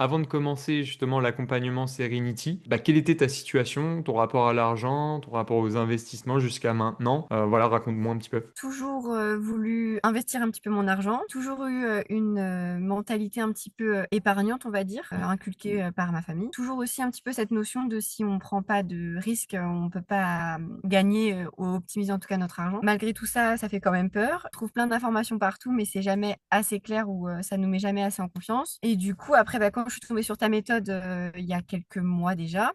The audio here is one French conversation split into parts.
avant de commencer justement l'accompagnement Serenity, quelle était ta situation, ton rapport à l'argent, ton rapport aux investissements jusqu'à maintenant? Voilà, raconte-moi un petit peu. Toujours voulu investir un petit peu mon argent, toujours eu une mentalité un petit peu épargnante, on va dire, inculquée par ma famille. Toujours aussi un petit peu cette notion de si on prend pas de risques, on peut pas gagner ou optimiser en tout cas notre argent. Malgré tout ça, ça fait quand même peur. On trouve plein d'informations partout, mais c'est jamais assez clair ou ça nous met jamais assez en confiance. Et du coup, après, quand je suis tombée sur ta méthode il y a quelques mois déjà,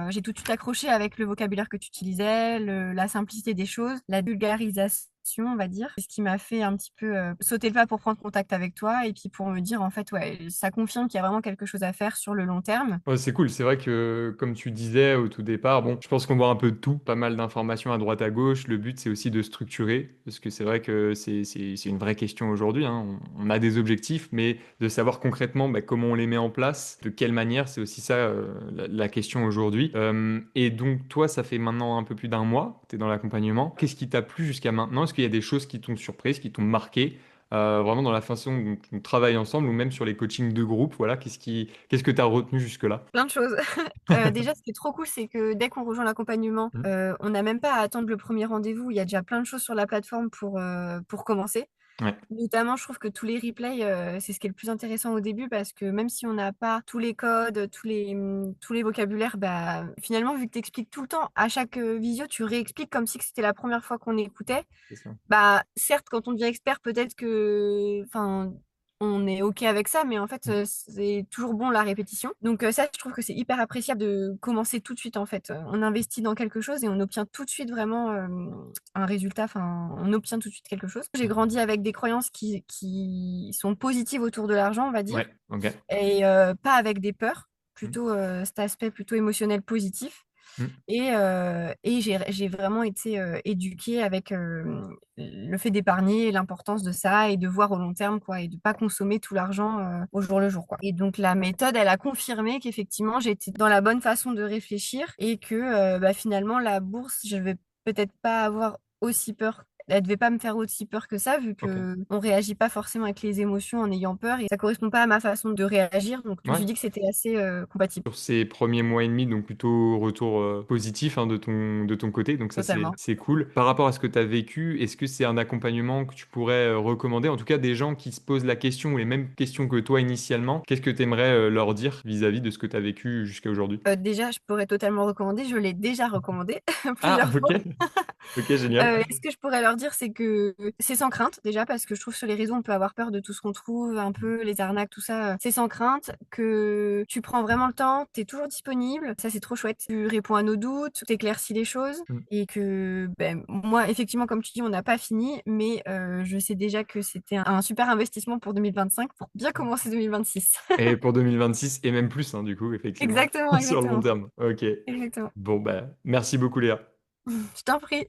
j'ai tout de suite accroché avec le vocabulaire que tu utilisais, la simplicité des choses, la vulgarisation, on va dire. C'est ce qui m'a fait un petit peu sauter le pas pour prendre contact avec toi et puis pour me dire, en fait, ouais, ça confirme qu'il y a vraiment quelque chose à faire sur le long terme. Ouais, c'est cool. C'est vrai que, comme tu disais au tout départ, bon, je pense qu'on voit un peu de tout, pas mal d'informations à droite à gauche. Le but, c'est aussi de structurer, parce que c'est vrai que c'est une vraie question aujourd'hui, hein. On a des objectifs, mais de savoir concrètement comment on les met en place, de quelle manière, c'est aussi ça la question aujourd'hui. Et donc, toi, ça fait maintenant un peu plus d'un mois, tu es dans l'accompagnement. Qu'est-ce qui t'a plu jusqu'à maintenant? Est-ce qu'il y a des choses qui t'ont surprise, qui t'ont marqué? Vraiment dans la façon dont on travaille ensemble ou même sur les coachings de groupe, voilà, qu'est-ce que tu as retenu jusque-là? Plein de choses. Déjà, ce qui est trop cool, c'est que dès qu'on rejoint l'accompagnement, Mhm. on n'a même pas à attendre le premier rendez-vous. Il y a déjà plein de choses sur la plateforme pour commencer. Ouais, Notamment, je trouve que tous les replays, c'est ce qui est le plus intéressant au début parce que même si on n'a pas tous les codes, tous les vocabulaires, finalement, vu que tu expliques tout le temps, à chaque visio, tu réexpliques comme si que c'était la première fois qu'on écoutait. c'est ça. Certes, quand on devient expert, peut-être que, enfin, on est OK avec ça, mais en fait, Mm. c'est toujours bon la répétition. Donc ça, je trouve que c'est hyper appréciable de commencer tout de suite, en fait. On investit dans quelque chose et on obtient tout de suite vraiment un résultat, enfin, on obtient tout de suite quelque chose. J'ai grandi avec des croyances qui sont positives autour de l'argent, on va dire, Ouais, ok. et pas avec des peurs, Mm. plutôt cet aspect plutôt émotionnel positif. Mm. Et j'ai vraiment été éduquée avec le fait d'épargner, l'importance de ça et de voir au long terme, quoi, et de pas consommer tout l'argent au jour le jour, quoi. Et donc la méthode, elle a confirmé qu'effectivement, j'étais dans la bonne façon de réfléchir et que finalement, la bourse, je vais peut-être pas avoir aussi peur. Elle devait pas me faire aussi peur que ça, vu Ok. que on réagit pas forcément avec les émotions en ayant peur et ça correspond pas à ma façon de réagir. Donc je me Ouais. suis dit que c'était assez compatible, Sur ces premiers mois et demi, donc plutôt retour positif hein, de ton côté, donc ça totalement. c'est cool. Par rapport à ce que tu as vécu, est-ce que c'est un accompagnement que tu pourrais recommander? En tout cas, des gens qui se posent la question ou les mêmes questions que toi initialement, qu'est-ce que tu aimerais leur dire vis-à-vis de ce que tu as vécu jusqu'à aujourd'hui? Déjà, je pourrais totalement recommander. Je l'ai déjà recommandé Ah, plusieurs ok, fois. ok, génial. Ce que je pourrais leur dire, c'est que c'est sans crainte, déjà, parce que je trouve sur les réseaux, on peut avoir peur de tout ce qu'on trouve, un peu les arnaques, tout ça. C'est sans crainte, que tu prends vraiment le temps, tu es toujours disponible. Ça, c'est trop chouette. Tu réponds à nos doutes, tu éclaircis les choses. Mm. Et que, moi, effectivement, comme tu dis, on n'a pas fini, mais je sais déjà que c'était un super investissement pour 2025, pour bien commencer 2026. Et pour 2026 et même plus, hein, du coup, effectivement, Exactement, sur le long exactement. terme. Ok. Exactement. Bon, merci beaucoup, Léa. Je t'en prie.